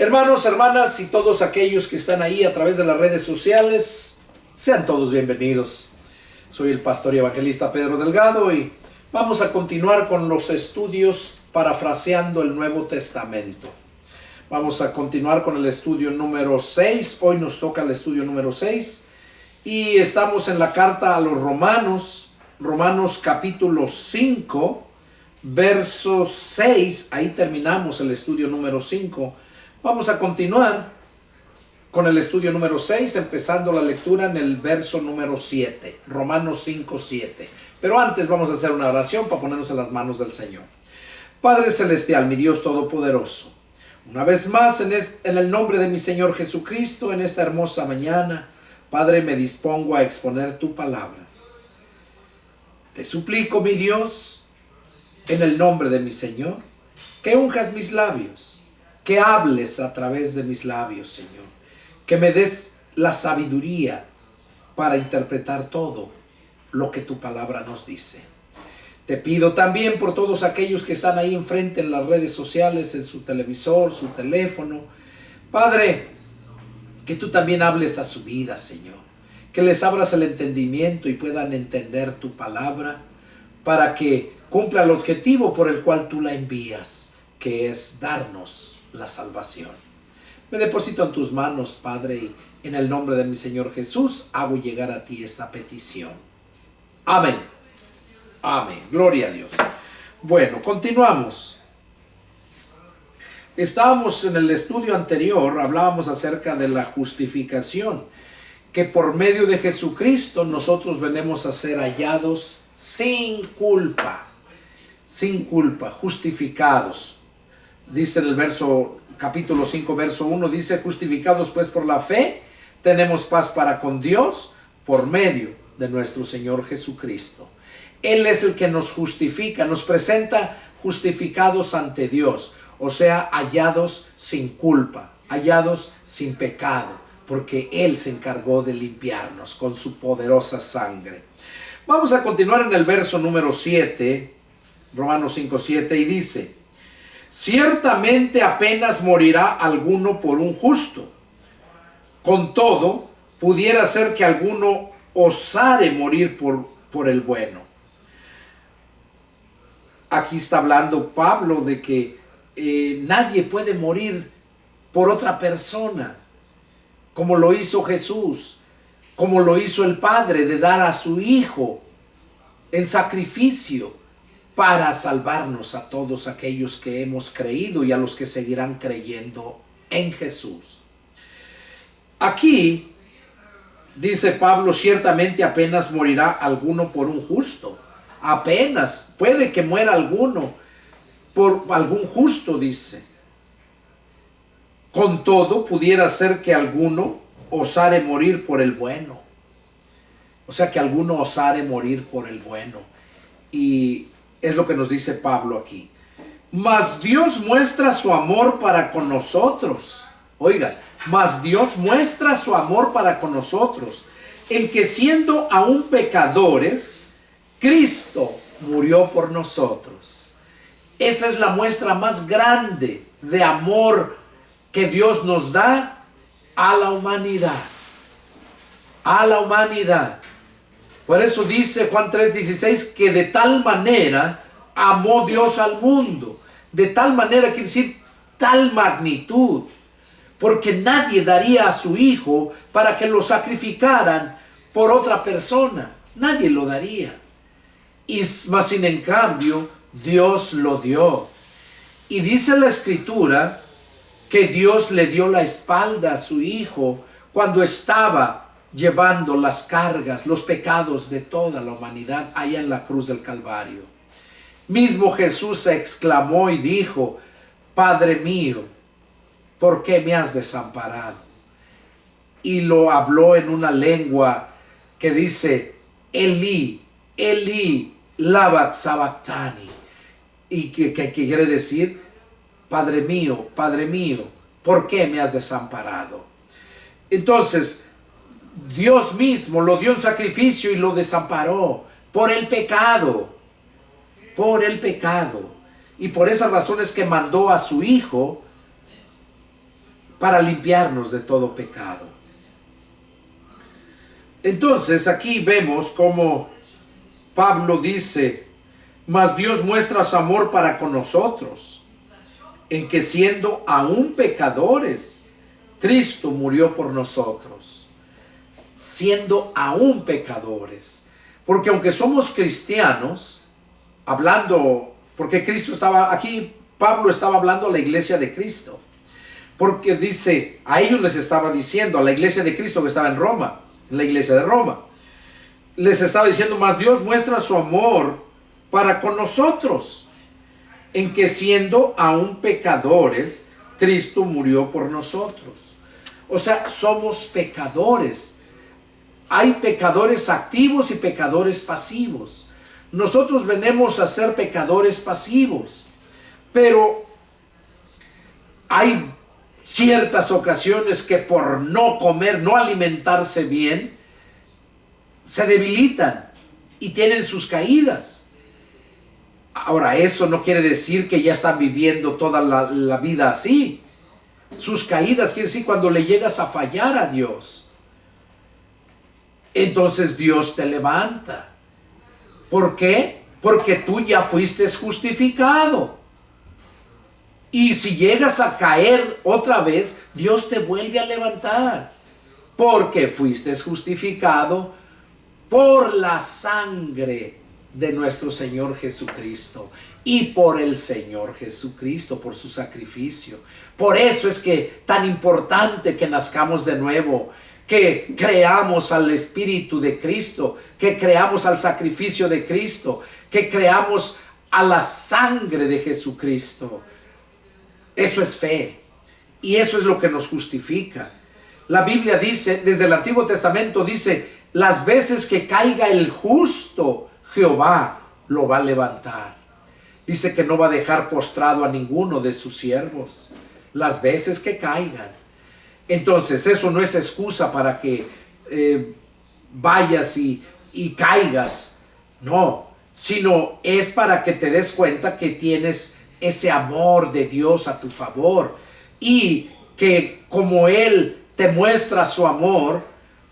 Hermanos, hermanas y todos aquellos que están ahí a través de las redes sociales, sean todos bienvenidos. Soy el pastor y evangelista Pedro Delgado y vamos a continuar con los estudios parafraseando el Nuevo Testamento. Vamos a continuar con el estudio número 6. Hoy nos toca el estudio número 6 y estamos en la carta a los Romanos, Romanos capítulo 5, verso 6. Ahí terminamos el estudio número 5. Vamos a continuar con el estudio número 6, empezando la lectura en el verso número 7, Romanos 5, 7. Pero antes vamos a hacer una oración para ponernos en las manos del Señor. Padre Celestial, mi Dios Todopoderoso, una vez más en el nombre de mi Señor Jesucristo, en esta hermosa mañana, Padre, me dispongo a exponer tu palabra. Te suplico, mi Dios, en el nombre de mi Señor, que unjas mis labios, que hables a través de mis labios, Señor, que me des la sabiduría para interpretar todo lo que tu palabra nos dice. Te pido también por todos aquellos que están ahí enfrente en las redes sociales, en su televisor, su teléfono. Padre, que tú también hables a su vida, Señor, que les abras el entendimiento y puedan entender tu palabra para que cumpla el objetivo por el cual tú la envías, que es darnos la salvación. Me deposito en tus manos, Padre, y en el nombre de mi Señor Jesús hago llegar a ti esta petición. Amén. Amén. Gloria a Dios. Bueno, continuamos. Estábamos en el estudio anterior, hablábamos acerca de la justificación, que por medio de Jesucristo nosotros venimos a ser hallados sin culpa, justificados. Dice en el capítulo 5, verso 1, dice: justificados pues por la fe, tenemos paz para con Dios por medio de nuestro Señor Jesucristo. Él es el que nos justifica, nos presenta justificados ante Dios, o sea, hallados sin culpa, hallados sin pecado, porque Él se encargó de limpiarnos con su poderosa sangre. Vamos a continuar en el verso número 7, Romanos 5, 7, y dice: ciertamente apenas morirá alguno por un justo. Con todo, pudiera ser que alguno osare morir por el bueno. Aquí está hablando Pablo de que nadie puede morir por otra persona, como lo hizo Jesús, como lo hizo el Padre, de dar a su Hijo en sacrificio para salvarnos a todos aquellos que hemos creído y a los que seguirán creyendo en Jesús. Aquí dice Pablo: ciertamente apenas morirá alguno por un justo. Apenas puede que muera alguno por algún justo, dice. Con todo, pudiera ser que alguno osare morir por el bueno. O sea, que alguno osare morir por el bueno. Y es lo que nos dice Pablo aquí. Mas Dios muestra su amor para con nosotros. Oigan, mas Dios muestra su amor para con nosotros, en que siendo aún pecadores, Cristo murió por nosotros. Esa es la muestra más grande de amor que Dios nos da a la humanidad. A la humanidad. Por eso dice Juan 3:16 que de tal manera amó Dios al mundo. De tal manera quiere decir tal magnitud. Porque nadie daría a su hijo para que lo sacrificaran por otra persona. Nadie lo daría. Y más sin en cambio, Dios lo dio. Y dice la Escritura que Dios le dio la espalda a su hijo cuando estaba llevando las cargas, los pecados de toda la humanidad allá en la cruz del Calvario. Mismo Jesús exclamó y dijo: Padre mío, ¿por qué me has desamparado? Y lo habló en una lengua que dice: Elí, Elí, lama sabactani. Y que quiere decir: Padre mío, ¿por qué me has desamparado? Entonces, Dios mismo lo dio en sacrificio y lo desamparó por el pecado. Por el pecado. Y por esas razones que mandó a su Hijo para limpiarnos de todo pecado. Entonces aquí vemos como Pablo dice: mas Dios muestra su amor para con nosotros, en que siendo aún pecadores, Cristo murió por nosotros. Siendo aún pecadores. Porque aunque somos cristianos, hablando, porque Cristo estaba, aquí Pablo estaba hablando a la iglesia de Cristo. Porque dice, a ellos les estaba diciendo, a la iglesia de Cristo que estaba en Roma, en la iglesia de Roma, les estaba diciendo: mas Dios muestra su amor para con nosotros, en que siendo aún pecadores, Cristo murió por nosotros. O sea, somos pecadores. Hay pecadores activos y pecadores pasivos. Nosotros venimos a ser pecadores pasivos, pero hay ciertas ocasiones que por no comer, no alimentarse bien, se debilitan y tienen sus caídas. Ahora, eso no quiere decir que ya están viviendo toda la vida así. Sus caídas quiere decir cuando le llegas a fallar a Dios. Entonces Dios te levanta. ¿Por qué? Porque tú ya fuiste justificado. Y si llegas a caer otra vez, Dios te vuelve a levantar. Porque fuiste justificado por la sangre de nuestro Señor Jesucristo. Y por el Señor Jesucristo, por su sacrificio. Por eso es que tan importante que nazcamos de nuevo, que creamos al Espíritu de Cristo, que creamos al sacrificio de Cristo, que creamos a la sangre de Jesucristo. Eso es fe, y eso es lo que nos justifica. La Biblia dice, desde el Antiguo Testamento dice: las veces que caiga el justo, Jehová lo va a levantar. Dice que no va a dejar postrado a ninguno de sus siervos, las veces que caigan. Entonces eso no es excusa para que vayas y caigas, no, sino es para que te des cuenta que tienes ese amor de Dios a tu favor, y que como Él te muestra su amor,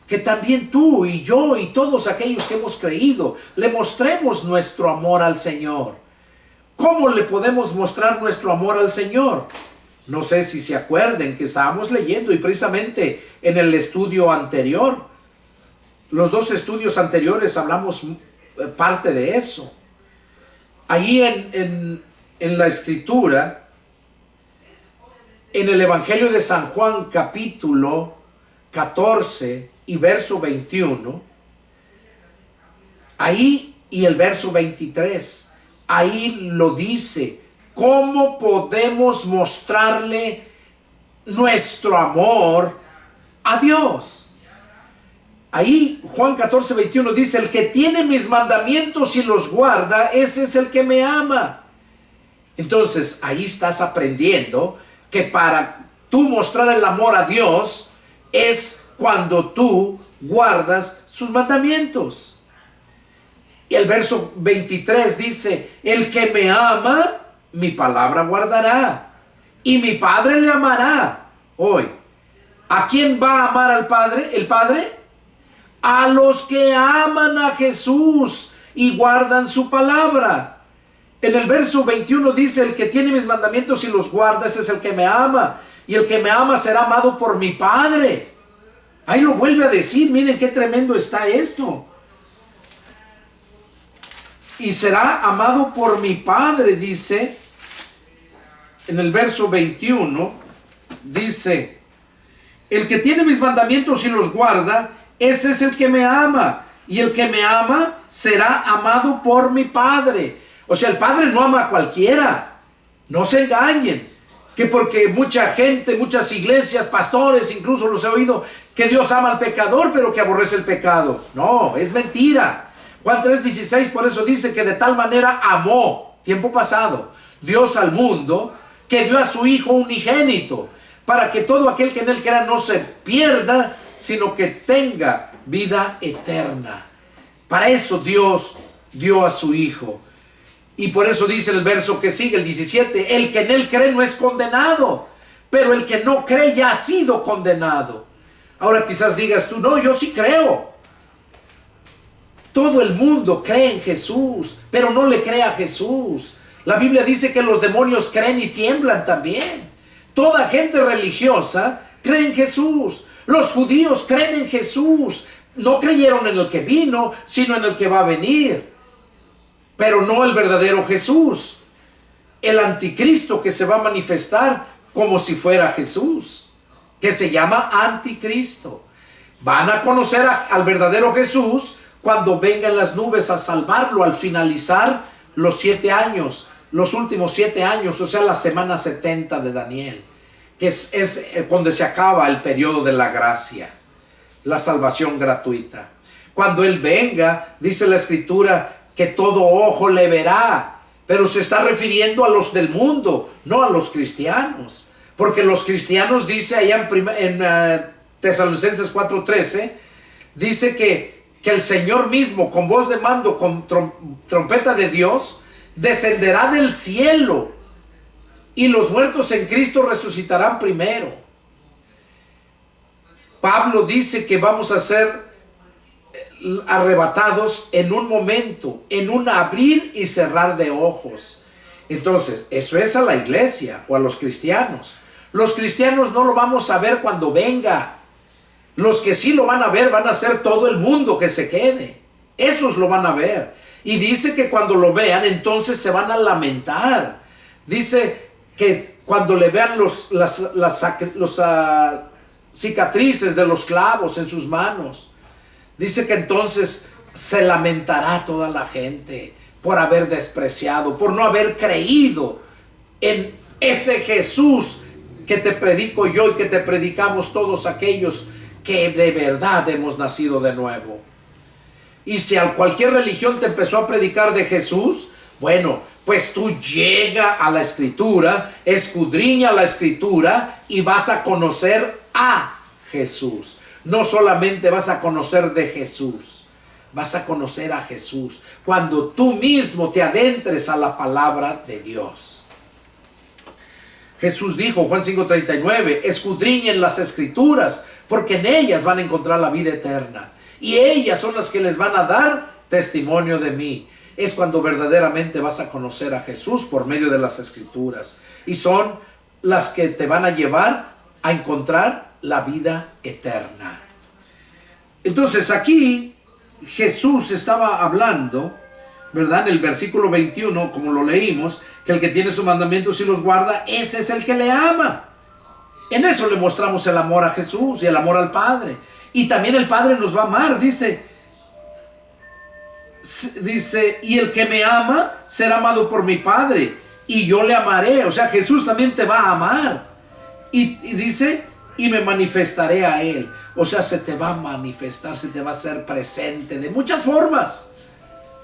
que también tú y yo y todos aquellos que hemos creído le mostremos nuestro amor al Señor. ¿Cómo le podemos mostrar nuestro amor al Señor? No sé si se acuerden que estábamos leyendo, y precisamente en el estudio anterior, los dos estudios anteriores hablamos parte de eso. Allí en la Escritura, en el Evangelio de San Juan capítulo 14 y verso 21, ahí y el verso 23, ahí lo dice. ¿Cómo podemos mostrarle nuestro amor a Dios? Ahí Juan 14, 21 dice: el que tiene mis mandamientos y los guarda, ese es el que me ama. Entonces ahí estás aprendiendo que para tú mostrar el amor a Dios es cuando tú guardas sus mandamientos. Y el verso 23 dice: el que me ama, mi palabra guardará, y mi Padre le amará. Hoy, ¿a quién va a amar al Padre? ¿El Padre? A los que aman a Jesús y guardan su palabra. En el verso 21 dice: el que tiene mis mandamientos y los guarda, ese es el que me ama, y el que me ama será amado por mi Padre. Ahí lo vuelve a decir. Miren qué tremendo está esto. Y será amado por mi Padre, dice, en el verso 21, dice: el que tiene mis mandamientos y los guarda, ese es el que me ama, y el que me ama será amado por mi Padre. O sea, el Padre no ama a cualquiera, no se engañen, que porque mucha gente, muchas iglesias, pastores, incluso los he oído, que Dios ama al pecador, pero que aborrece el pecado. No, es mentira. Juan 3:16 por eso dice que de tal manera amó, tiempo pasado, Dios al mundo, que dio a su Hijo unigénito, para que todo aquel que en él crea no se pierda, sino que tenga vida eterna. Para eso Dios dio a su Hijo. Y por eso dice el verso que sigue, el 17, el que en él cree no es condenado, pero el que no cree ya ha sido condenado. Ahora quizás digas tú, no, yo sí creo. Todo el mundo cree en Jesús, pero no le cree a Jesús. La Biblia dice que los demonios creen y tiemblan también. Toda gente religiosa cree en Jesús. Los judíos creen en Jesús. No creyeron en el que vino, sino en el que va a venir. Pero no el verdadero Jesús. El anticristo que se va a manifestar como si fuera Jesús, que se llama anticristo. Van a conocer al verdadero Jesús cuando vengan las nubes a salvarlo al finalizar los 7 años, los últimos 7 años, o sea, la semana 70 de Daniel, que es cuando se acaba el periodo de la gracia, la salvación gratuita. Cuando Él venga, dice la Escritura, que todo ojo le verá, pero se está refiriendo a los del mundo, no a los cristianos, porque los cristianos, dice allá en Tesalonicenses 4:13, dice que el Señor mismo, con voz de mando, con trompeta de Dios, descenderá del cielo y los muertos en Cristo resucitarán primero. Pablo dice que vamos a ser arrebatados en un momento, en un abrir y cerrar de ojos. Entonces, eso es a la iglesia o a los cristianos. Los cristianos no lo vamos a ver cuando venga. Los que sí lo van a ver van a ser todo el mundo que se quede. Esos lo van a ver. Y dice que cuando lo vean, entonces se van a lamentar. Dice que cuando le vean las cicatrices de los clavos en sus manos, dice que entonces se lamentará toda la gente por haber despreciado, por no haber creído en ese Jesús que te predico yo y que te predicamos todos aquellos que de verdad hemos nacido de nuevo. Y si a cualquier religión te empezó a predicar de Jesús, bueno, pues tú llega a la Escritura, escudriña la Escritura y vas a conocer a Jesús. No solamente vas a conocer de Jesús, vas a conocer a Jesús cuando tú mismo te adentres a la palabra de Dios. Jesús dijo, Juan 5:39, escudriñen las Escrituras, porque en ellas van a encontrar la vida eterna. Y ellas son las que les van a dar testimonio de mí. Es cuando verdaderamente vas a conocer a Jesús por medio de las Escrituras. Y son las que te van a llevar a encontrar la vida eterna. Entonces aquí Jesús estaba hablando, ¿verdad? En el versículo 21, como lo leímos, que el que tiene sus mandamientos y los guarda, ese es el que le ama. En eso le mostramos el amor a Jesús y el amor al Padre. Y también el Padre nos va a amar, dice, y el que me ama será amado por mi Padre, y yo le amaré. O sea, Jesús también te va a amar. Y dice, y me manifestaré a Él. O sea, se te va a manifestar, se te va a hacer presente de muchas formas.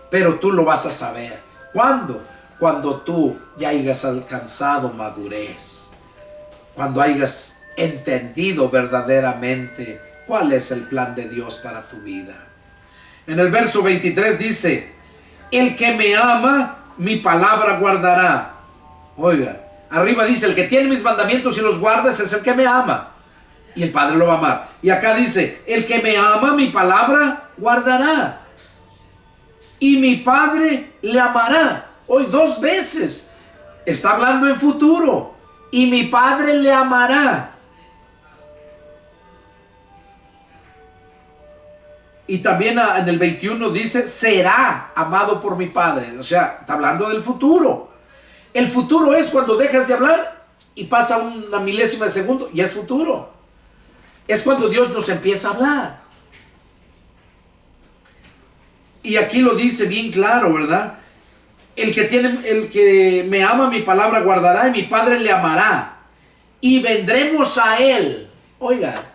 Pero tú lo vas a saber. ¿Cuándo? Cuando tú ya hayas alcanzado madurez. Cuando hayas entendido verdaderamente cuál es el plan de Dios para tu vida. En el verso 23 dice, el que me ama, mi palabra guardará. Oiga, arriba dice, el que tiene mis mandamientos y los guarda, ese es el que me ama. Y el Padre lo va a amar. Y acá dice, el que me ama, mi palabra guardará. Y mi Padre le amará. Hoy 2 veces. Está hablando en futuro. Y mi Padre le amará. Y también en el 21 dice, será amado por mi Padre. O sea, está hablando del futuro. El futuro es cuando dejas de hablar y pasa una milésima de segundo, ya es futuro. Es cuando Dios nos empieza a hablar. Y aquí lo dice bien claro, ¿verdad? El que me ama, mi palabra guardará, y mi Padre le amará. Y vendremos a Él. Oiga,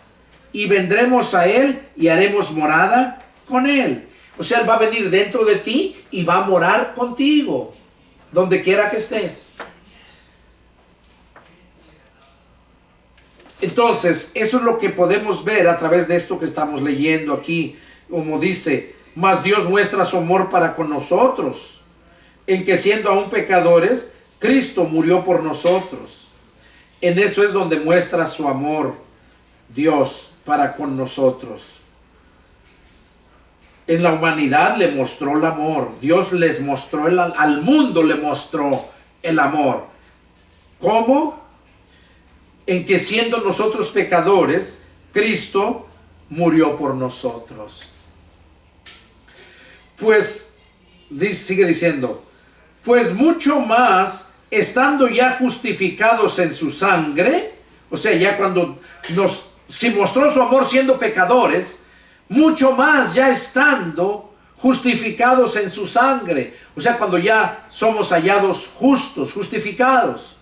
y vendremos a Él y haremos morada con Él. O sea, Él va a venir dentro de ti y va a morar contigo, donde quiera que estés. Entonces, eso es lo que podemos ver a través de esto que estamos leyendo aquí. Como dice, mas Dios muestra su amor para con nosotros, en que siendo aún pecadores, Cristo murió por nosotros. En eso es donde muestra su amor Dios para con nosotros. En la humanidad le mostró el amor. Dios les mostró, al mundo le mostró el amor. ¿Cómo? En que siendo nosotros pecadores, Cristo murió por nosotros. Pues, sigue diciendo, pues mucho más, estando ya justificados en su sangre, o sea, ya cuando si mostró su amor siendo pecadores, mucho más ya estando justificados en su sangre, o sea, cuando ya somos hallados justos, justificados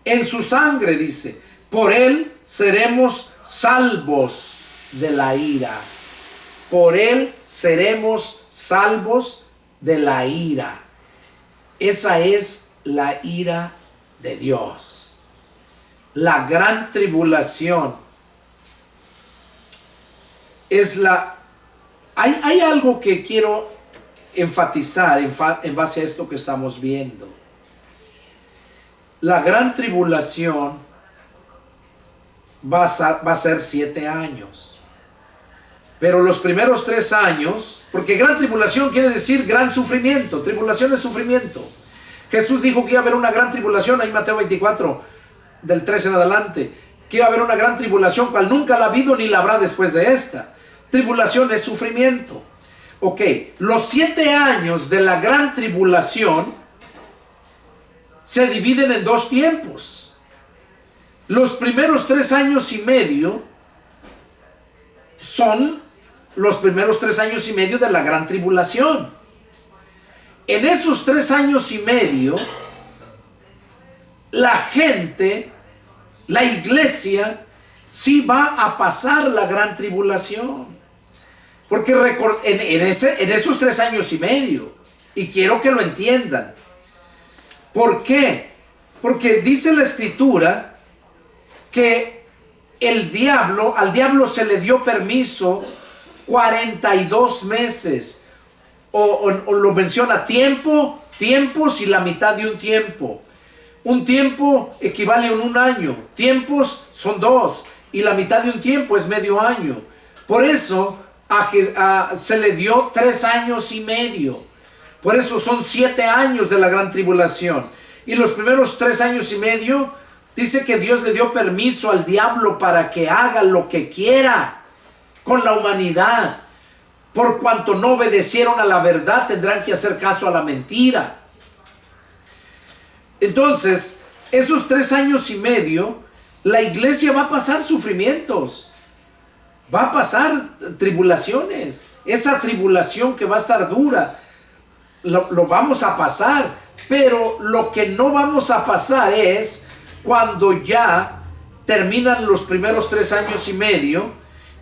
en su sangre, dice, por él seremos salvos de la ira. Por él seremos salvos de la ira. Esa es la ira de Dios. La gran tribulación es la... Hay algo que quiero enfatizar en base a esto que estamos viendo. La gran tribulación va a ser 7 años. Pero los primeros 3 años, porque gran tribulación quiere decir gran sufrimiento. Tribulación es sufrimiento. Jesús dijo que iba a haber una gran tribulación, ahí Mateo 24, del 13 en adelante, que iba a haber una gran tribulación, cual nunca la ha habido ni la habrá después de esta. Tribulación es sufrimiento. Ok, los 7 años de la gran tribulación se dividen en 2 tiempos. Los primeros 3 años y medio son los primeros 3 años y medio de la gran tribulación. En esos 3 años y medio, la gente, la iglesia, sí va a pasar la gran tribulación. Porque en esos 3 años y medio, y quiero que lo entiendan. ¿Por qué? Porque dice la Escritura que al diablo se le dio permiso 42 meses. O lo menciona tiempos y la mitad de un tiempo. Un tiempo equivale a un año. Tiempos son 2 y la mitad de un tiempo es medio año. Por eso se le dio 3 años y medio. Por eso son 7 años de la gran tribulación. Y los primeros 3 años y medio dice que Dios le dio permiso al diablo para que haga lo que quiera con la humanidad. Por cuanto no obedecieron a la verdad, tendrán que hacer caso a la mentira. Entonces, esos 3 años y medio, la iglesia va a pasar sufrimientos. Va a pasar tribulaciones. Esa tribulación que va a estar dura, lo vamos a pasar. Pero lo que no vamos a pasar es cuando ya terminan los primeros 3 años y medio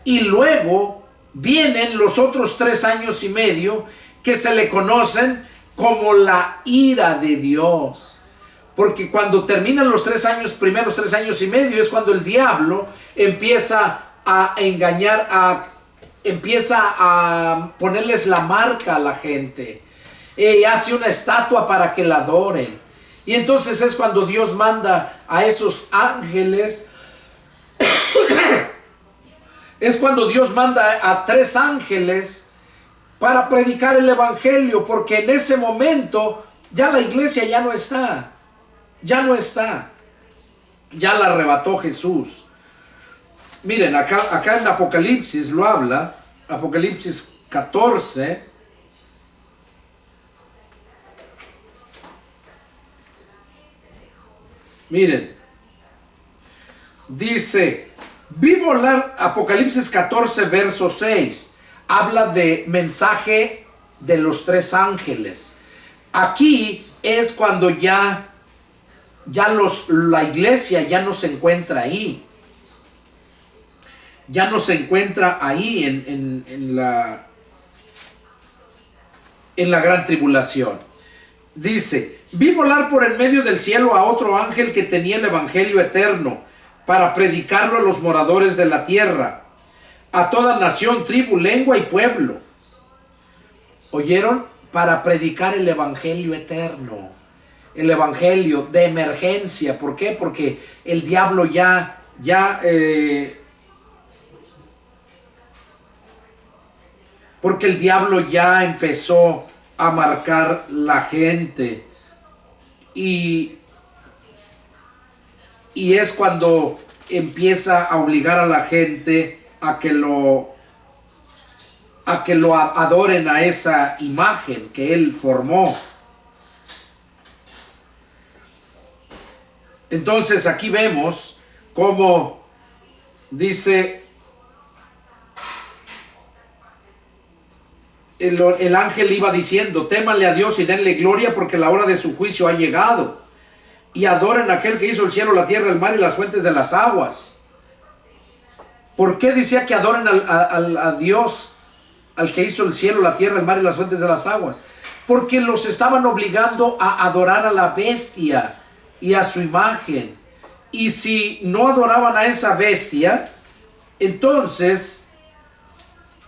y luego vienen los otros 3 años y medio que se le conocen como la ira de Dios. Porque cuando terminan los primeros 3 años y medio es cuando el diablo empieza a engañar, empieza a ponerles la marca a la gente. Y hace una estatua para que la adoren. Y entonces es cuando Dios manda a esos ángeles. Es cuando Dios manda a 3 ángeles para predicar el evangelio, porque en ese momento ya la iglesia ya no está. Ya no está. Ya la arrebató Jesús. Miren, acá en Apocalipsis lo habla. Apocalipsis 14. Miren. Dice... Vi volar, Apocalipsis 14, verso 6, habla de mensaje de los 3 ángeles. Aquí es cuando ya la iglesia ya no se encuentra ahí. Ya no se encuentra ahí en la gran tribulación. Dice, vi volar por el medio del cielo a otro ángel que tenía el evangelio eterno, para predicarlo a los moradores de la tierra, a toda nación, tribu, lengua y pueblo. ¿Oyeron? Para predicar el evangelio eterno. el evangelio de emergencia. ¿Por qué? Porque el diablo porque el diablo ya empezó a marcar la gente. Y es cuando empieza a obligar a la gente a que lo adoren a esa imagen que él formó. Entonces aquí vemos cómo dice el ángel iba diciendo: témanle a Dios y denle gloria, porque la hora de su juicio ha llegado, y adoren a aquel que hizo el cielo, la tierra, el mar y las fuentes de las aguas. ¿Por qué decía que adoren a Dios, al que hizo el cielo, la tierra, el mar y las fuentes de las aguas? Porque los estaban obligando a adorar a la bestia y a su imagen. Y si no adoraban a esa bestia, entonces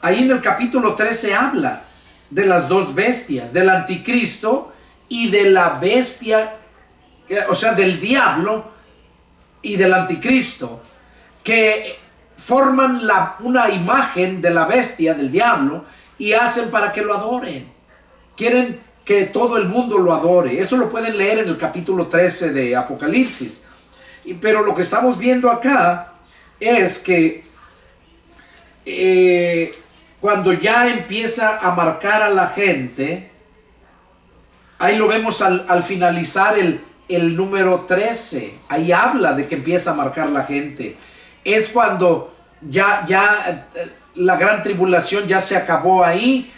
ahí en el capítulo 13 habla de las dos bestias, del anticristo y de la bestia, o sea, del diablo y del anticristo, que forman una imagen de la bestia, del diablo, y hacen para que lo adoren. Quieren que todo el mundo lo adore. Eso lo pueden leer en el capítulo 13 de Apocalipsis. Pero lo que estamos viendo acá es que cuando ya empieza a marcar a la gente, ahí lo vemos al finalizar el número 13, ahí habla de que empieza a marcar la gente. Es cuando ya la gran tribulación ya se acabó ahí,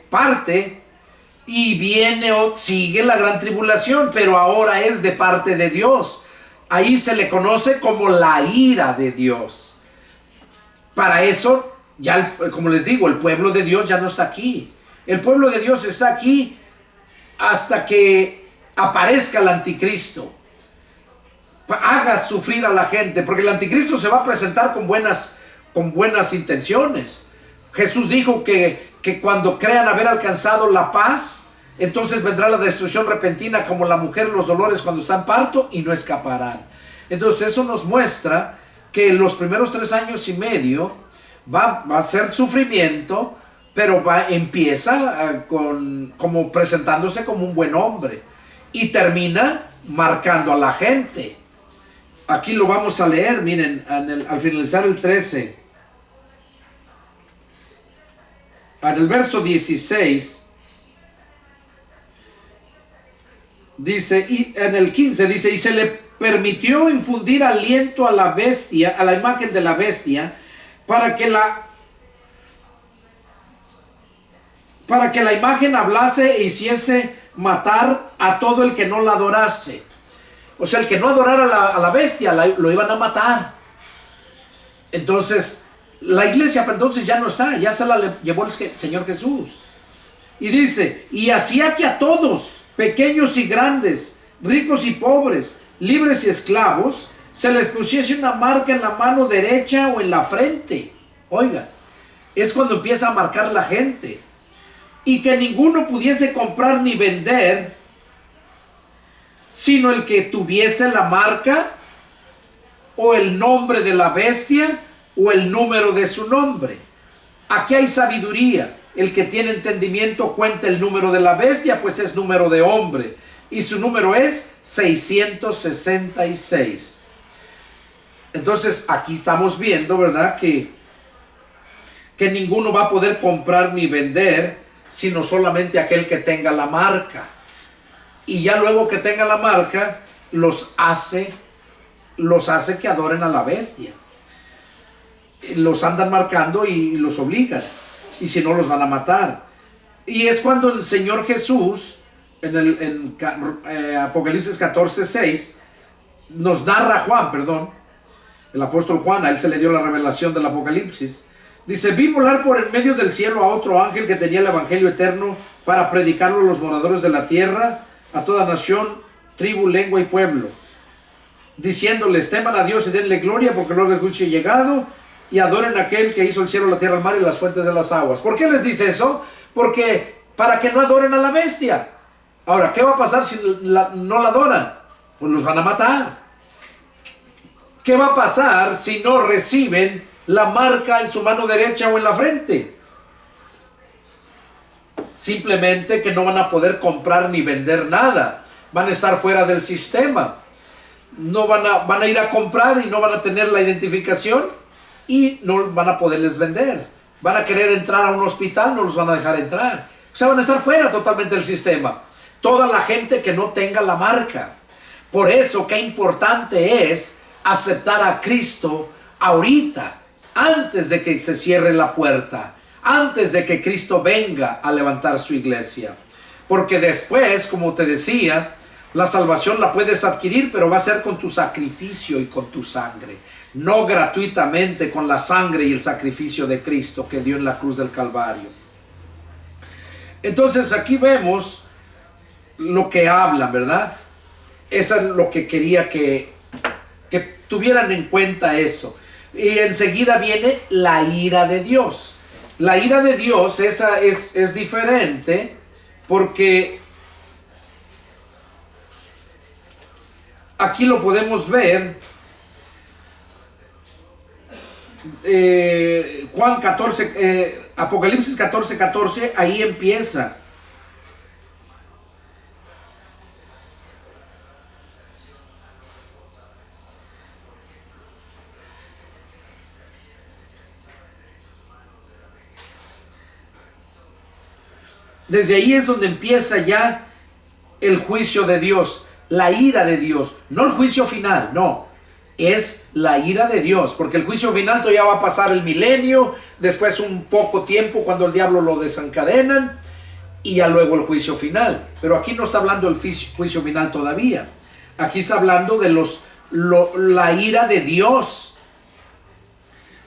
parte, y sigue la gran tribulación, pero ahora es de parte de Dios. Ahí se le conoce como la ira de Dios. Para eso, ya como les digo, el pueblo de Dios ya no está aquí. El pueblo de Dios está aquí hasta que aparezca el anticristo, haga sufrir a la gente, porque el anticristo se va a presentar con buenas intenciones. Jesús dijo que cuando crean haber alcanzado la paz, entonces vendrá la destrucción repentina, como la mujer los dolores cuando está en parto, y no escaparán. Entonces eso nos muestra que los primeros 3 años y medio va a ser sufrimiento, pero empieza como presentándose como un buen hombre y termina marcando a la gente. Aquí lo vamos a leer, miren, al finalizar el 13, en el verso 16, dice, y en el 15 dice: y se le permitió infundir aliento a la bestia, a la imagen de la bestia, para que la imagen hablase e hiciese matar a todo el que no la adorase. O sea, el que no adorara a la bestia lo iban a matar. Entonces la iglesia entonces ya no está, ya se la llevó el Señor Jesús. Y dice: y hacía que a todos, pequeños y grandes, ricos y pobres, libres y esclavos, se les pusiese una marca en la mano derecha o en la frente. Oiga, es cuando empieza a marcar la gente. Y que ninguno pudiese comprar ni vender, sino el que tuviese la marca, o el nombre de la bestia, o el número de su nombre. Aquí hay sabiduría. El que tiene entendimiento cuenta el número de la bestia, pues es número de hombre, y su número es 666. Entonces aquí estamos viendo, ¿verdad?, que ninguno va a poder comprar ni vender, sino solamente aquel que tenga la marca. Y ya luego que tenga la marca, los hace que adoren a la bestia. Los andan marcando y los obligan, y si no los van a matar. Y es cuando el Señor Jesús en Apocalipsis 14:6 nos narra el apóstol Juan, a él se le dio la revelación del Apocalipsis. Dice: vi volar por en medio del cielo a otro ángel que tenía el evangelio eterno para predicarlo a los moradores de la tierra, a toda nación, tribu, lengua y pueblo, diciéndoles: teman a Dios y denle gloria, porque luego el juicio ha llegado, y adoren a aquel que hizo el cielo, la tierra, el mar y las fuentes de las aguas. ¿Por qué les dice eso? Porque para que no adoren a la bestia. Ahora, ¿qué va a pasar si no la adoran? Pues los van a matar. ¿Qué va a pasar si no reciben la marca en su mano derecha o en la frente? Simplemente que no van a poder comprar ni vender nada. Van a estar fuera del sistema. No van a ir a comprar y no van a tener la identificación y no van a poderles vender. Van a querer entrar a un hospital, no los van a dejar entrar. O sea, van a estar fuera totalmente del sistema. Toda la gente que no tenga la marca. Por eso, qué importante es aceptar a Cristo ahorita, antes de que se cierre la puerta, antes de que Cristo venga a levantar su iglesia. Porque después, como te decía, la salvación la puedes adquirir, pero va a ser con tu sacrificio y con tu sangre. No gratuitamente con la sangre y el sacrificio de Cristo que dio en la cruz del Calvario. Entonces aquí vemos lo que habla, ¿verdad? Eso es lo que quería que tuvieran en cuenta eso. Y enseguida viene la ira de Dios. La ira de Dios, esa es diferente, porque aquí lo podemos ver. Juan 14, Apocalipsis 14:14, ahí empieza. Desde ahí es donde empieza ya el juicio de Dios, la ira de Dios, no el juicio final, no, es la ira de Dios, porque el juicio final todavía va a pasar el milenio, después un poco tiempo cuando el diablo lo desencadenan y ya luego el juicio final. Pero aquí no está hablando del juicio final todavía, aquí está hablando de la ira de Dios,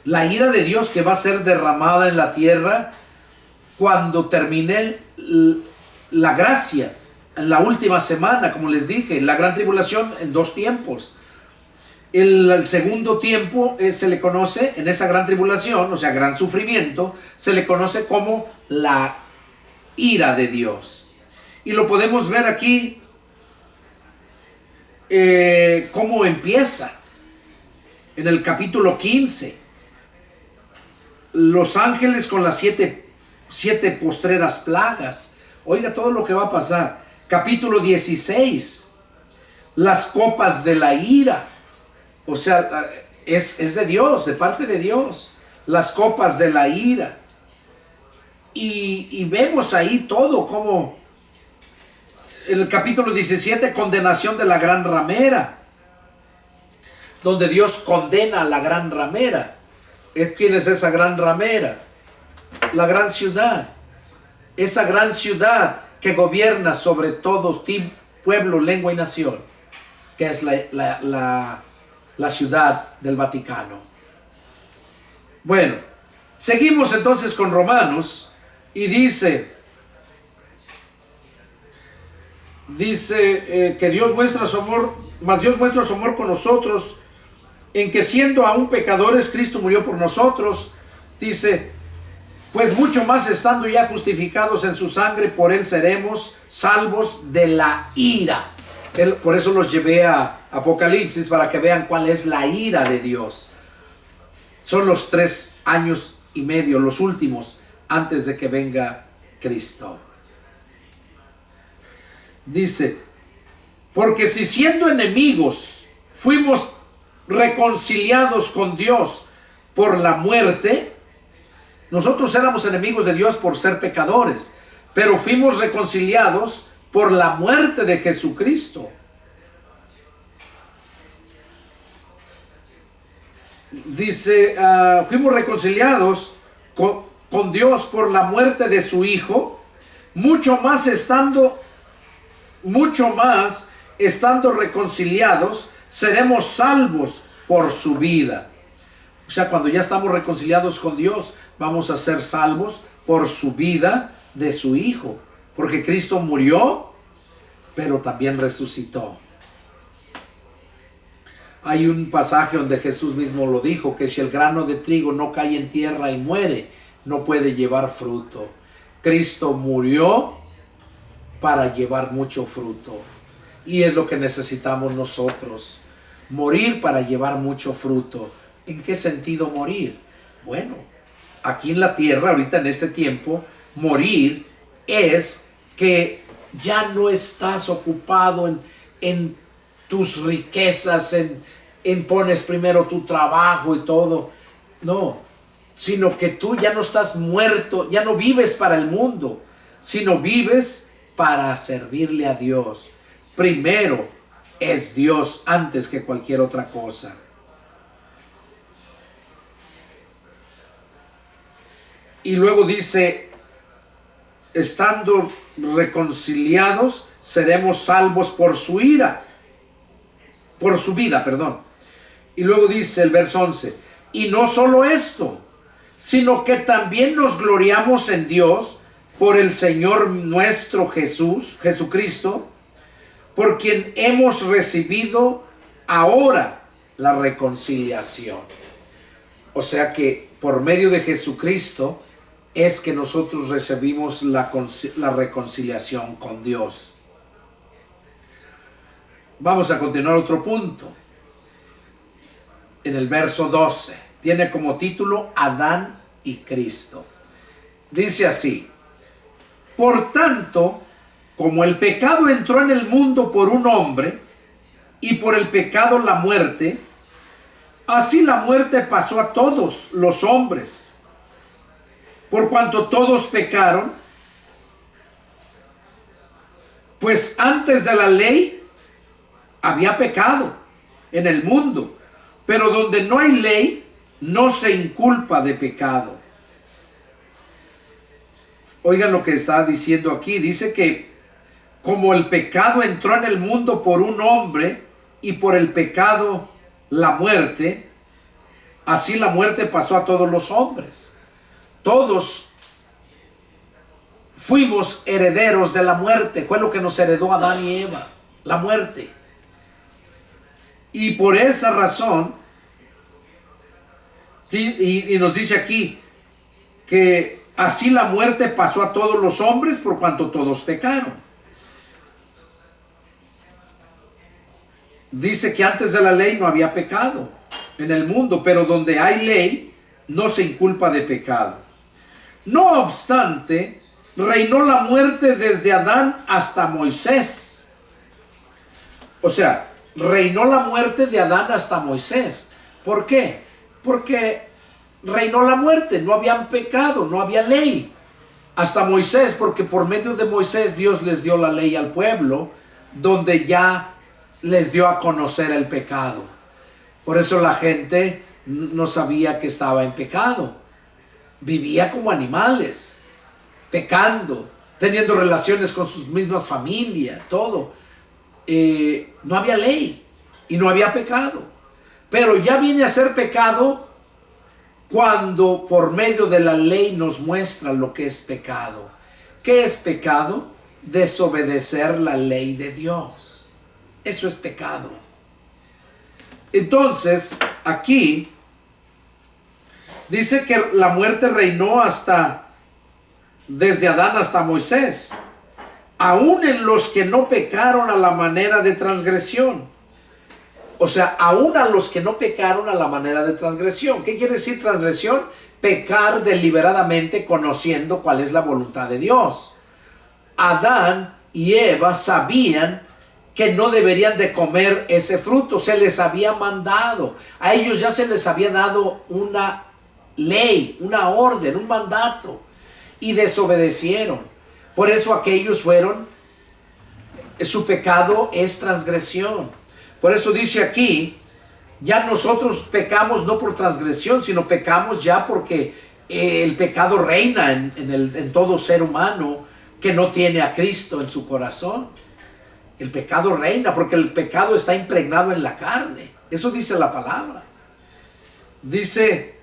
la ira de Dios que va a ser derramada en la tierra cuando termine la gracia, en la última semana, como les dije, la gran tribulación en 2 tiempos. El segundo tiempo se le conoce, en esa gran tribulación, o sea, gran sufrimiento, se le conoce como la ira de Dios. Y lo podemos ver aquí, cómo empieza, en el capítulo 15. Los ángeles con las siete postreras plagas. Oiga todo lo que va a pasar. Capítulo 16. Las copas de la ira. O sea, es de Dios, de parte de Dios. Las copas de la ira. Y vemos ahí todo como en el capítulo 17, condenación de la gran ramera. Donde Dios condena a la gran ramera. ¿Quién es esa gran ramera? La gran ciudad, esa gran ciudad que gobierna sobre todo pueblo, lengua y nación, que es la ciudad del Vaticano. Bueno, seguimos entonces con Romanos y dice que Dios muestra su amor, mas Dios muestra su amor con nosotros en que siendo aún pecadores Cristo murió por nosotros. Dice: pues mucho más estando ya justificados en su sangre, por él seremos salvos de la ira. Por eso los llevé a Apocalipsis, para que vean cuál es la ira de Dios. Son los 3 años y medio, los últimos, antes de que venga Cristo. Dice: porque si siendo enemigos fuimos reconciliados con Dios por la muerte. Nosotros éramos enemigos de Dios por ser pecadores, pero fuimos reconciliados por la muerte de Jesucristo. Dice, fuimos reconciliados con Dios por la muerte de su Hijo, mucho más estando reconciliados, seremos salvos por su vida. O sea, cuando ya estamos reconciliados con Dios, vamos a ser salvos por su vida de su Hijo. Porque Cristo murió, pero también resucitó. Hay un pasaje donde Jesús mismo lo dijo, que si el grano de trigo no cae en tierra y muere, no puede llevar fruto. Cristo murió para llevar mucho fruto. Y es lo que necesitamos nosotros. Morir para llevar mucho fruto. ¿En qué sentido morir? Bueno, aquí en la tierra, ahorita en este tiempo, morir es que ya no estás ocupado en tus riquezas, en pones primero tu trabajo y todo. No, sino que tú ya no estás muerto, ya no vives para el mundo, sino vives para servirle a Dios. Primero es Dios antes que cualquier otra cosa. Y luego dice, estando reconciliados, seremos salvos por su ira, por su vida, perdón. Y luego dice el verso 11, y no solo esto, sino que también nos gloriamos en Dios por el Señor nuestro Jesucristo, por quien hemos recibido ahora la reconciliación. O sea que por medio de Jesucristo es que nosotros recibimos la reconciliación con Dios. Vamos a continuar otro punto. En el verso 12, tiene como título Adán y Cristo. Dice así, por tanto, como el pecado entró en el mundo por un hombre, y por el pecado la muerte, así la muerte pasó a todos los hombres, por cuanto todos pecaron, pues antes de la ley había pecado en el mundo, pero donde no hay ley, no se inculpa de pecado. Oigan lo que está diciendo aquí. Dice que como el pecado entró en el mundo por un hombre y por el pecado la muerte, así la muerte pasó a todos los hombres. Todos fuimos herederos de la muerte. Fue lo que nos heredó Adán y Eva, la muerte. Y por esa razón, y nos dice aquí que así la muerte pasó a todos los hombres por cuanto todos pecaron. Dice que antes de la ley no había pecado en el mundo, pero donde hay ley no se inculpa de pecado. No obstante, reinó la muerte desde Adán hasta Moisés. O sea, reinó la muerte de Adán hasta Moisés. ¿Por qué? Porque reinó la muerte, no habían pecado, no había ley. Hasta Moisés, porque por medio de Moisés Dios les dio la ley al pueblo, donde ya les dio a conocer el pecado. Por eso la gente no sabía que estaba en pecado. Vivía como animales, pecando, teniendo relaciones con sus mismas familias, todo. No había ley y no había pecado. Pero ya viene a ser pecado cuando por medio de la ley nos muestra lo que es pecado. ¿Qué es pecado? Desobedecer la ley de Dios. Eso es pecado. Entonces, aquí dice que la muerte reinó desde Adán hasta Moisés, aún en los que no pecaron a la manera de transgresión. O sea, aún a los que no pecaron a la manera de transgresión. ¿Qué quiere decir transgresión? Pecar deliberadamente conociendo cuál es la voluntad de Dios. Adán y Eva sabían que no deberían de comer ese fruto. Se les había mandado. A ellos ya se les había dado una ley, una orden, un mandato. Y desobedecieron. Por eso aquellos su pecado es transgresión. Por eso dice aquí, ya nosotros pecamos no por transgresión, sino pecamos ya porque el pecado reina en todo ser humano que no tiene a Cristo en su corazón. El pecado reina porque el pecado está impregnado en la carne. Eso dice la palabra. Dice,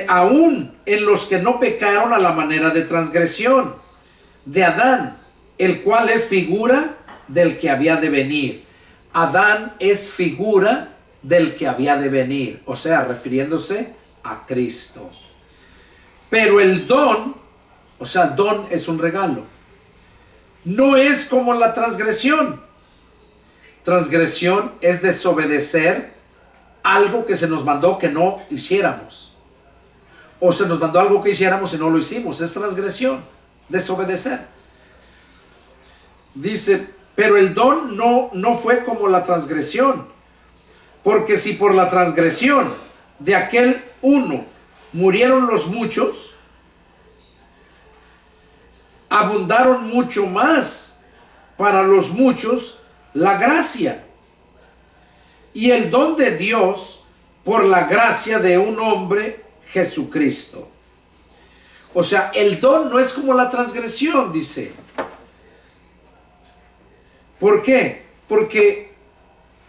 aún en los que no pecaron a la manera de transgresión de Adán, el cual es figura del que había de venir. Adán es figura del que había de venir, o sea, refiriéndose a Cristo. Pero el don, o sea, el don es un regalo. No es como la transgresión. Transgresión es desobedecer algo que se nos mandó que no hiciéramos. O se nos mandó algo que hiciéramos y no lo hicimos. Es transgresión, desobedecer. Dice, pero el don no fue como la transgresión. Porque si por la transgresión de aquel uno murieron los muchos, abundaron mucho más para los muchos la gracia y el don de Dios por la gracia de un hombre, Jesucristo. O sea, el don no es como la transgresión, dice. ¿Por qué? Porque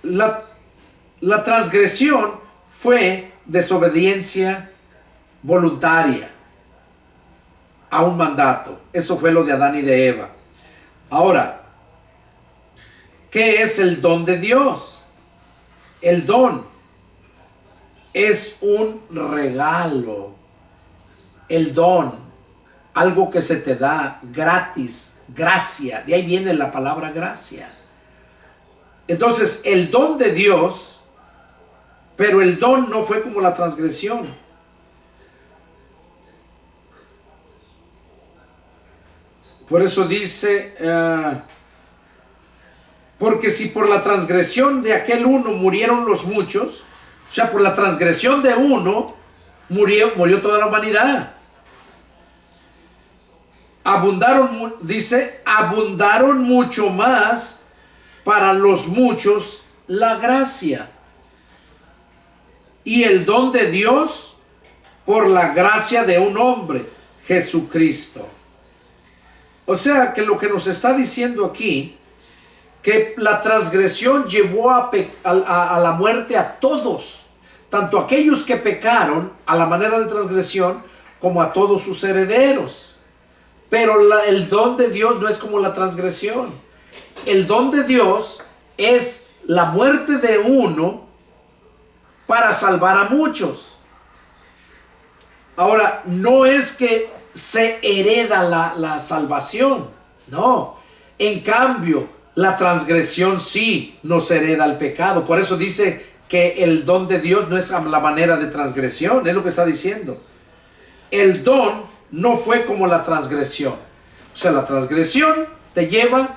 la transgresión fue desobediencia voluntaria a un mandato. Eso fue lo de Adán y de Eva. Ahora, ¿qué es el don de Dios? El don es un regalo. El don, algo que se te da gratis, gracia. De ahí viene la palabra gracia. Entonces, el don de Dios, pero el don no fue como la transgresión. Por eso dice, porque si por la transgresión de aquel uno murieron los muchos, o sea, por la transgresión de uno murió toda la humanidad. Abundaron, dice, abundaron mucho más para los muchos la gracia y el don de Dios por la gracia de un hombre, Jesucristo. O sea que lo que nos está diciendo aquí, que la transgresión llevó a la muerte a todos, tanto aquellos que pecaron a la manera de transgresión, como a todos sus herederos. Pero el don de Dios no es como la transgresión. El don de Dios es la muerte de uno para salvar a muchos. Ahora, no es que se hereda la salvación, no. En cambio, la transgresión sí nos hereda el pecado. Por eso dice que el don de Dios no es a la manera de transgresión, es lo que está diciendo. El don no fue como la transgresión. O sea, la transgresión te lleva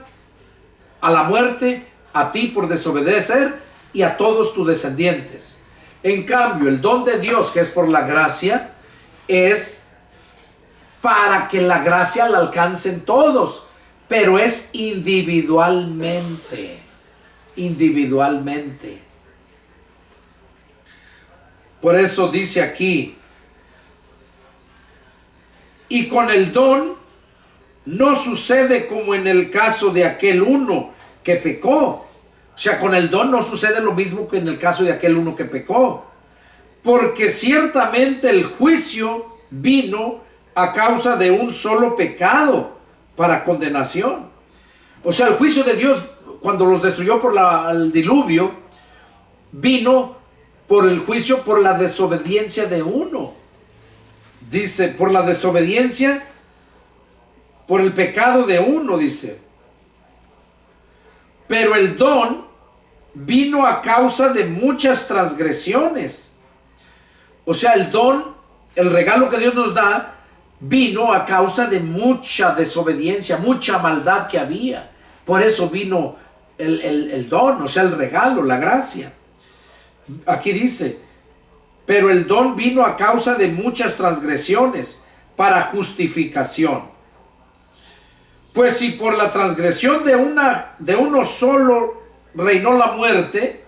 a la muerte, a ti por desobedecer y a todos tus descendientes. En cambio, el don de Dios, que es por la gracia, es para que la gracia la alcancen todos, pero es individualmente. Individualmente. Por eso dice aquí, y con el don no sucede como en el caso de aquel uno que pecó. O sea, con el don no sucede lo mismo que en el caso de aquel uno que pecó. Porque ciertamente el juicio vino a causa de un solo pecado para condenación. O sea, el juicio de Dios, cuando los destruyó por el diluvio, vino por el juicio por la desobediencia de uno. Dice, por la desobediencia, por el pecado de uno, dice. Pero el don vino a causa de muchas transgresiones. O sea, el don, el regalo que Dios nos da, vino a causa de mucha desobediencia, mucha maldad que había. Por eso vino el don, o sea, el regalo, la gracia. Aquí dice, pero el don vino a causa de muchas transgresiones para justificación. Pues si por la transgresión de uno solo reinó la muerte,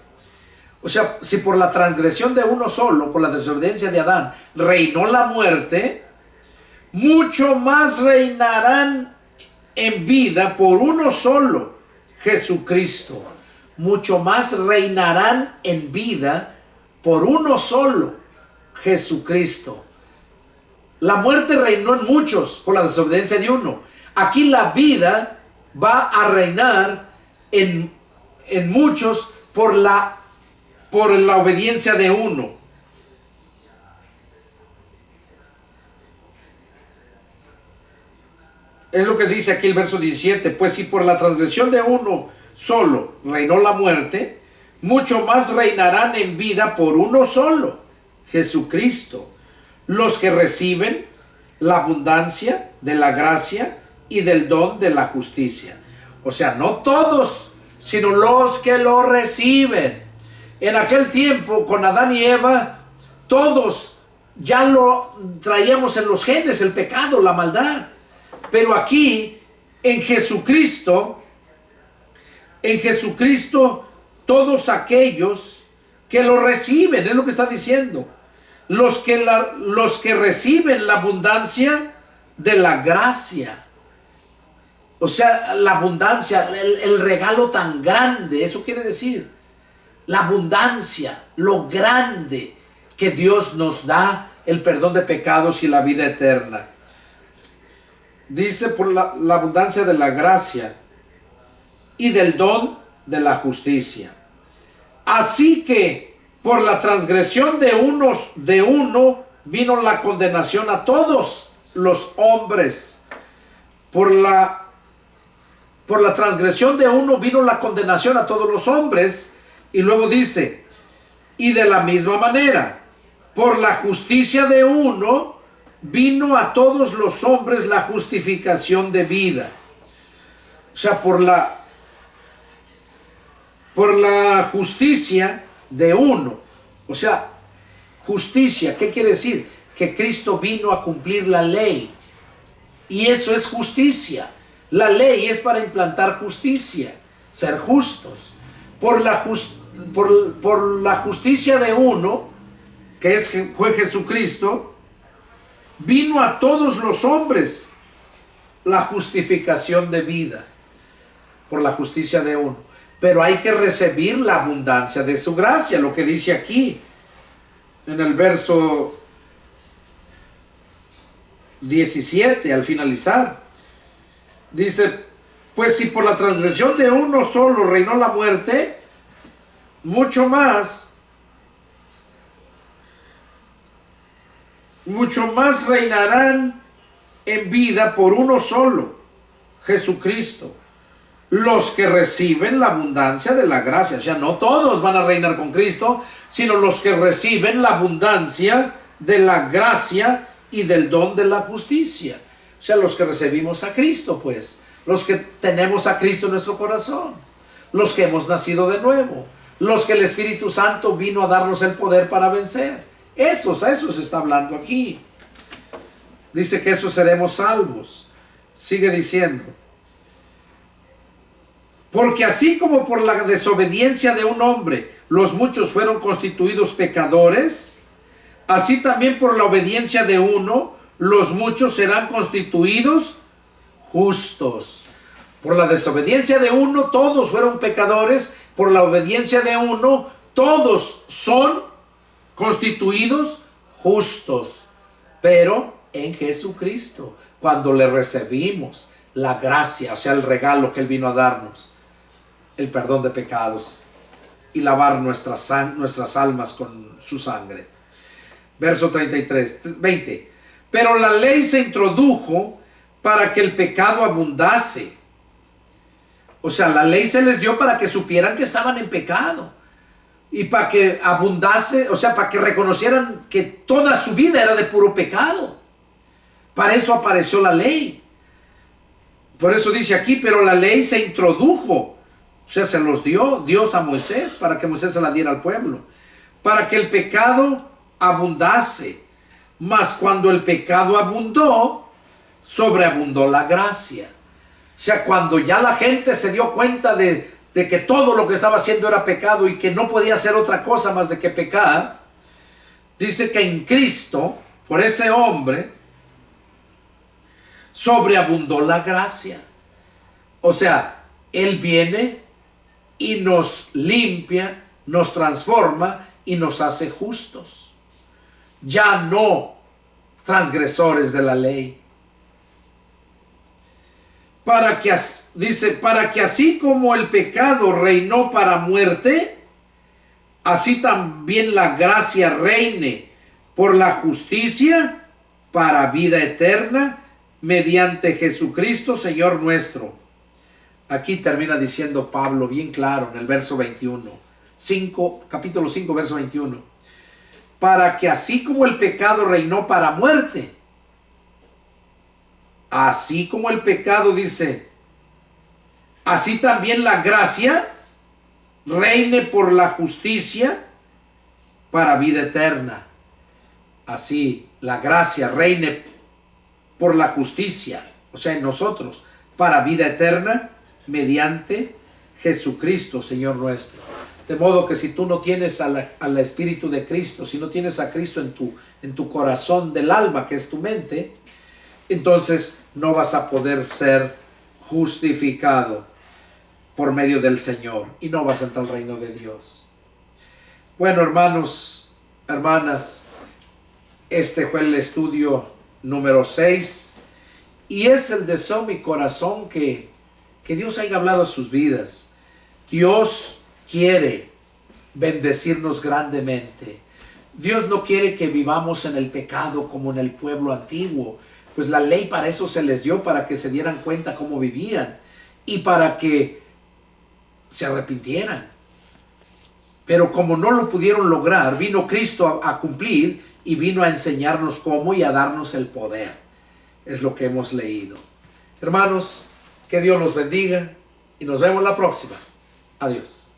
o sea, si por la transgresión de uno solo, por la desobediencia de Adán, reinó la muerte, mucho más reinarán en vida por uno solo, Jesucristo. Mucho más reinarán en vida por uno solo, Jesucristo. La muerte reinó en muchos por la desobediencia de uno. Aquí la vida va a reinar en muchos por la obediencia de uno. es lo que dice aquí el verso 17, pues si por la transgresión de uno solo reinó la muerte, mucho más reinarán en vida por uno solo, Jesucristo, los que reciben la abundancia de la gracia y del don de la justicia. O sea, no todos, sino los que lo reciben. En aquel tiempo, con Adán y Eva, todos ya lo traíamos en los genes, el pecado, la maldad. Pero aquí, en Jesucristo, todos aquellos que lo reciben, es lo que está diciendo, los que reciben la abundancia de la gracia. O sea, la abundancia, el regalo tan grande, eso quiere decir, la abundancia, lo grande que Dios nos da, el perdón de pecados y la vida eterna. Dice por la abundancia de la gracia y del don de la justicia. Así que por la transgresión de uno vino la condenación a todos los hombres. Por la transgresión de uno vino la condenación a todos los hombres. Y luego dice, y de la misma manera, por la justicia de uno vino a todos los hombres la justificación de vida. O sea, por la justicia de uno. O sea, justicia, ¿qué quiere decir? Que Cristo vino a cumplir la ley. Y eso es justicia. La ley es para implantar justicia, ser justos. Por la justicia de uno, que fue Jesucristo, vino a todos los hombres la justificación de vida. Por la justicia de uno. Pero hay que recibir la abundancia de su gracia, lo que dice aquí en el verso 17 al finalizar. Dice, pues si por la transgresión de uno solo reinó la muerte, mucho más reinarán en vida por uno solo, Jesucristo, los que reciben la abundancia de la gracia. O sea, no todos van a reinar con Cristo, sino los que reciben la abundancia de la gracia y del don de la justicia. O sea, los que recibimos a Cristo, pues, los que tenemos a Cristo en nuestro corazón, los que hemos nacido de nuevo, los que el Espíritu Santo vino a darnos el poder para vencer. A eso se está hablando aquí. Dice que esos seremos salvos. Sigue diciendo, porque así como por la desobediencia de un hombre los muchos fueron constituidos pecadores, así también por la obediencia de uno los muchos serán constituidos justos. Por la desobediencia de uno todos fueron pecadores, por la obediencia de uno todos son constituidos justos. Pero en Jesucristo, cuando le recibimos la gracia, o sea, el regalo que Él vino a darnos, el perdón de pecados y lavar nuestras almas con su sangre. Verso 20. Pero la ley se introdujo para que el pecado abundase. O sea, la ley se les dio para que supieran que estaban en pecado. Y para que abundase, o sea, para que reconocieran que toda su vida era de puro pecado. Para eso apareció la ley. Por eso dice aquí, pero la ley se introdujo. O sea, se los dio Dios a Moisés para que Moisés se la diera al pueblo. Para que el pecado abundase. Mas cuando el pecado abundó, sobreabundó la gracia. O sea, cuando ya la gente se dio cuenta de que todo lo que estaba haciendo era pecado y que no podía hacer otra cosa más de que pecar, dice que en Cristo, por ese hombre, sobreabundó la gracia. O sea, Él viene y nos limpia, nos transforma y nos hace justos. Ya no transgresores de la ley. Para que así como el pecado reinó para muerte, así también la gracia reine por la justicia para vida eterna mediante Jesucristo, Señor nuestro. Aquí termina diciendo Pablo bien claro en el verso 21, capítulo 5, verso 21. Para que así como el pecado reinó para muerte, así como el pecado, dice, así también la gracia reine por la justicia para vida eterna. Así la gracia reine por la justicia, o sea, en nosotros, para vida eterna, mediante Jesucristo, Señor nuestro. De modo que si tú no tienes al Espíritu de Cristo, si no tienes a Cristo en tu corazón del alma, que es tu mente, entonces no vas a poder ser justificado por medio del Señor y no vas a entrar al reino de Dios. Bueno, hermanos, hermanas, este fue el estudio número 6 y es el deseo de mi corazón que Dios haya hablado a sus vidas. Dios quiere bendecirnos grandemente. Dios no quiere que vivamos en el pecado como en el pueblo antiguo, pues la ley para eso se les dio, para que se dieran cuenta cómo vivían y para que se arrepintieran. Pero como no lo pudieron lograr, vino Cristo a cumplir y vino a enseñarnos cómo y a darnos el poder. Es lo que hemos leído. Hermanos, que Dios los bendiga y nos vemos la próxima. Adiós.